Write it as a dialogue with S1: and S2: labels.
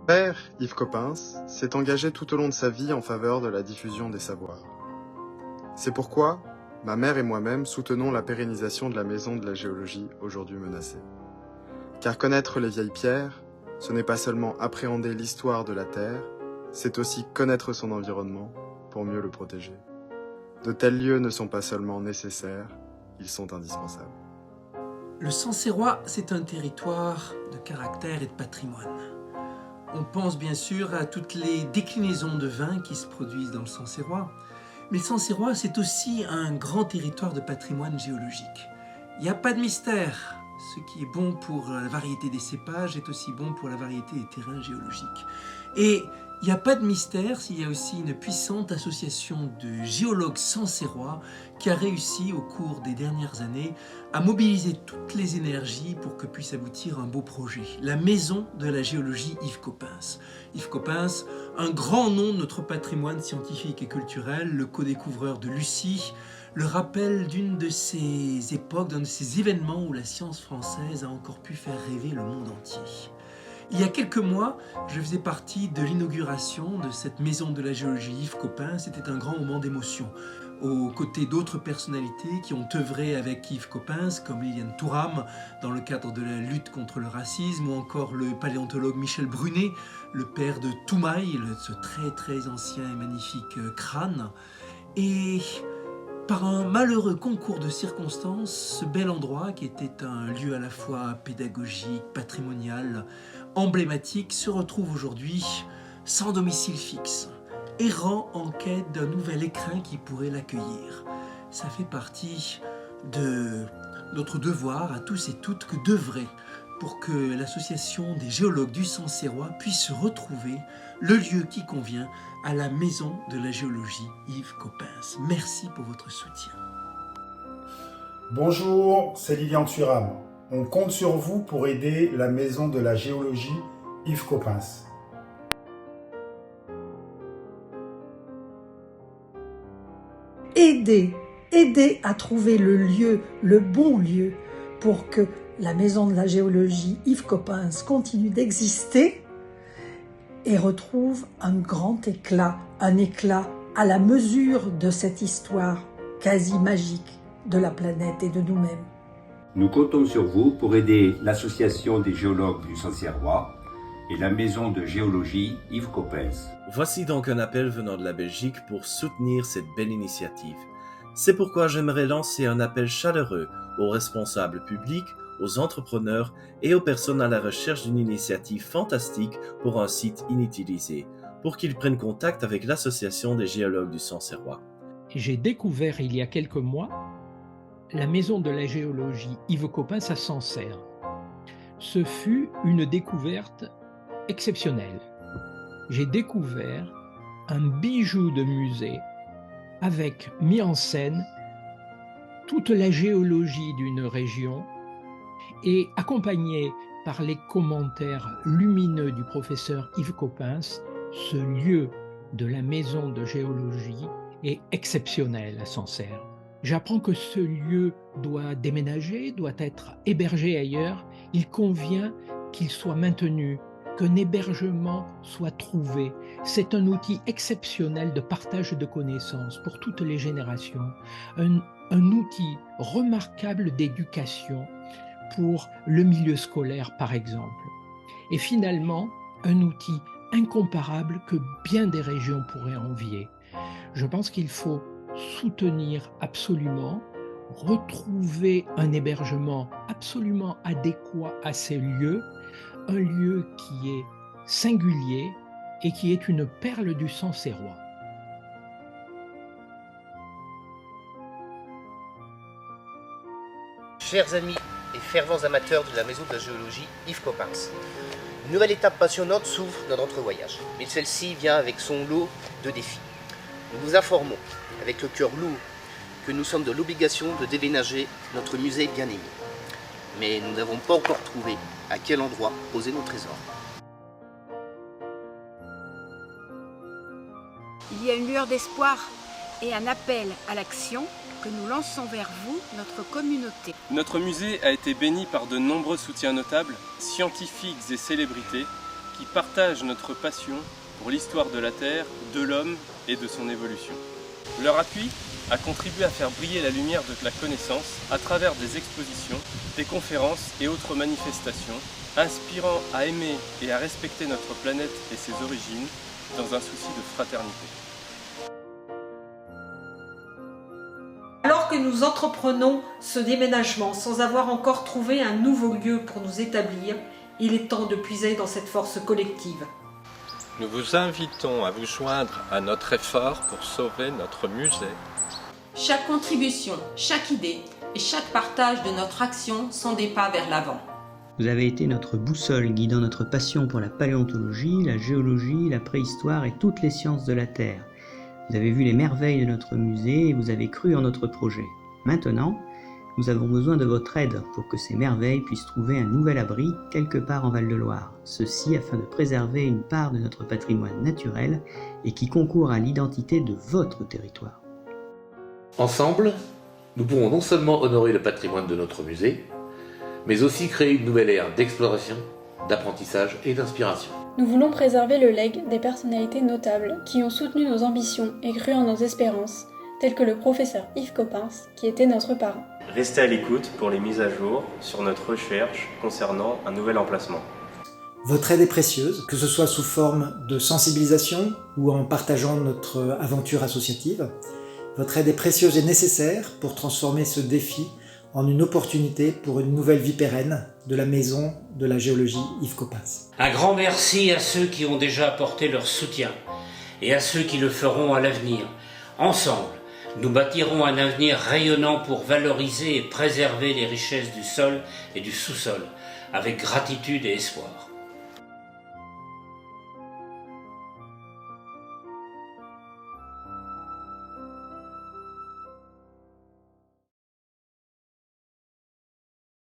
S1: Père, Yves Coppens, s'est engagé tout au long de sa vie en faveur de la diffusion des savoirs. C'est pourquoi ma mère et moi-même soutenons la pérennisation de la maison de la géologie aujourd'hui menacée. Car connaître les vieilles pierres, ce n'est pas seulement appréhender l'histoire de la Terre, c'est aussi connaître son environnement pour mieux le protéger. De tels lieux ne sont pas seulement nécessaires, ils sont indispensables.
S2: Le Sancerrois, c'est un territoire de caractère et de patrimoine. On pense bien sûr à toutes les déclinaisons de vins qui se produisent dans le Sancerrois, mais le Sancerrois, c'est aussi un grand territoire de patrimoine géologique. Il n'y a pas de mystère. Ce qui est bon pour la variété des cépages est aussi bon pour la variété des terrains géologiques. Et il n'y a pas de mystère s'il y a aussi une puissante association de géologues sancerrois qui a réussi au cours des dernières années à mobiliser toutes les énergies pour que puisse aboutir un beau projet. La maison de la géologie Yves Coppens. Yves Coppens, un grand nom de notre patrimoine scientifique et culturel, le co-découvreur de Lucie, le rappel d'une de ces époques, d'un de ces événements où la science française a encore pu faire rêver le monde entier. Il y a quelques mois, je faisais partie de l'inauguration de cette maison de la géologie Yves Coppens. C'était un grand moment d'émotion, aux côtés d'autres personnalités qui ont œuvré avec Yves Coppens, comme Liliane Thouram, dans le cadre de la lutte contre le racisme, ou encore le paléontologue Michel Brunet, le père de Toumaï, ce très ancien et magnifique crâne. Et par un malheureux concours de circonstances, ce bel endroit, qui était un lieu à la fois pédagogique, patrimonial, emblématique, se retrouve aujourd'hui sans domicile fixe, errant en quête d'un nouvel écrin qui pourrait l'accueillir. Ça fait partie de notre devoir à tous et toutes que d'œuvrer pour que l'association des géologues du Sancerrois puisse retrouver le lieu qui convient à la maison de la géologie Yves Coppens. Merci pour votre soutien.
S3: Bonjour, c'est Liliane Thouram. On compte sur vous pour aider la maison de la géologie Yves Coppens.
S4: Aider à trouver le lieu, le bon lieu, pour que la maison de la géologie Yves Coppens continue d'exister et retrouve un grand éclat, un éclat à la mesure de cette histoire quasi magique de la planète et de nous-mêmes.
S5: Nous comptons sur vous pour aider l'association des géologues du Sancerrois et la maison de géologie Yves Coppens.
S6: Voici donc un appel venant de la Belgique pour soutenir cette belle initiative. C'est pourquoi j'aimerais lancer un appel chaleureux aux responsables publics, aux entrepreneurs et aux personnes à la recherche d'une initiative fantastique pour un site inutilisé, pour qu'ils prennent contact avec l'association des géologues du Sancerrois.
S7: J'ai découvert il y a quelques mois la maison de la géologie Yves Coppens à Sancerre. Ce fut une découverte exceptionnelle. J'ai découvert un bijou de musée avec mis en scène toute la géologie d'une région et accompagné par les commentaires lumineux du professeur Yves Coppens, ce lieu de la maison de géologie est exceptionnel à Sancerre. J'apprends que ce lieu doit déménager, doit être hébergé ailleurs. Il convient qu'il soit maintenu, qu'un hébergement soit trouvé. C'est un outil exceptionnel de partage de connaissances pour toutes les générations. Un outil remarquable d'éducation pour le milieu scolaire, par exemple. Et finalement, un outil incomparable que bien des régions pourraient envier. Je pense qu'il faut soutenir absolument, retrouver un hébergement absolument adéquat à ces lieux, un lieu qui est singulier et qui est une perle du Sancerrois.
S8: Chers amis et fervents amateurs de la maison de la géologie Yves Coppens, une nouvelle étape passionnante s'ouvre dans notre voyage, mais celle-ci vient avec son lot de défis. Nous vous informons, avec le cœur lourd, que nous sommes dans l'obligation de déménager notre musée bien-aimé. Mais nous n'avons pas encore trouvé à quel endroit poser nos trésors.
S9: Il y a une lueur d'espoir et un appel à l'action que nous lançons vers vous, notre communauté.
S10: Notre musée a été béni par de nombreux soutiens notables, scientifiques et célébrités, qui partagent notre passion pour l'histoire de la Terre, de l'homme et de son évolution. Leur appui a contribué à faire briller la lumière de la connaissance à travers des expositions, des conférences et autres manifestations, inspirant à aimer et à respecter notre planète et ses origines dans un souci de fraternité.
S11: Alors que nous entreprenons ce déménagement sans avoir encore trouvé un nouveau lieu pour nous établir, il est temps de puiser dans cette force collective.
S12: Nous vous invitons à vous joindre à notre effort pour sauver notre musée.
S13: Chaque contribution, chaque idée et chaque partage de notre action sont des pas vers l'avant.
S14: Vous avez été notre boussole guidant notre passion pour la paléontologie, la géologie, la préhistoire et toutes les sciences de la Terre. Vous avez vu les merveilles de notre musée et vous avez cru en notre projet. Maintenant, nous avons besoin de votre aide pour que ces merveilles puissent trouver un nouvel abri quelque part en Val-de-Loire. Ceci afin de préserver une part de notre patrimoine naturel et qui concourt à l'identité de votre territoire.
S15: Ensemble, nous pourrons non seulement honorer le patrimoine de notre musée, mais aussi créer une nouvelle ère d'exploration, d'apprentissage et d'inspiration.
S16: Nous voulons préserver le legs des personnalités notables qui ont soutenu nos ambitions et cru en nos espérances, tels que le professeur Yves Coppens, qui était notre parrain.
S10: Restez à l'écoute pour les mises à jour sur notre recherche concernant un nouvel emplacement.
S17: Votre aide est précieuse, que ce soit sous forme de sensibilisation ou en partageant notre aventure associative. Votre aide est précieuse et nécessaire pour transformer ce défi en une opportunité pour une nouvelle vie pérenne de la maison de la géologie Yves Coppens.
S18: Un grand merci à ceux qui ont déjà apporté leur soutien et à ceux qui le feront à l'avenir. Ensemble, nous bâtirons un avenir rayonnant pour valoriser et préserver les richesses du sol et du sous-sol, avec gratitude et espoir.